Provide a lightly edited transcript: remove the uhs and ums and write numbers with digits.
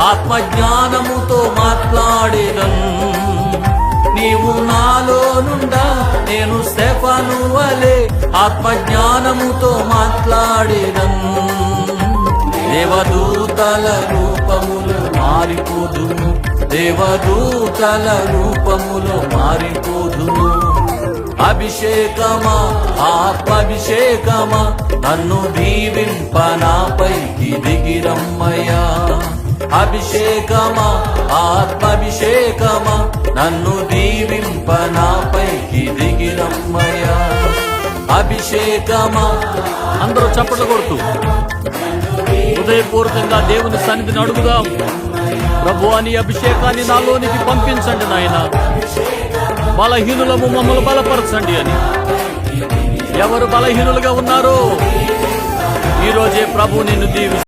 ఆత్మజ్ఞానముతో మాట్లాడేదన్. నీవు నాలో నుండా నేను స్తెఫను వలె ఆత్మజ్ఞానముతో మాట్లాడేదన్. దేవదూతల రూపములు మారిపోదును, దేవదూతల రూపములు మారిపోదును. అభిషేకమా ఆత్మాభిషేకమా నన్ను దీవింప నాపైకి దిగిరమ్మయ్యా. అభిషేకమా ఆత్మాభిషేకమా నన్ను దీవింప నాపైకి దిగిరమ్మయ్యా. అభిషేకమా. అందరూ చప్పట్లు కొడుతూ హృదయపూర్వకంగా దేవుని సన్నిధిని అడుగుదాం. ప్రభువా, నీ అభిషేకాన్ని నాలోనికి పంపించండి నాయన. బలహీనులము మమ్మల్ని బలపరచండి అని. ఎవరు బలహీనులుగా ఉన్నారో ఈరోజే ప్రభు నిన్ను దీవిస్తాడు.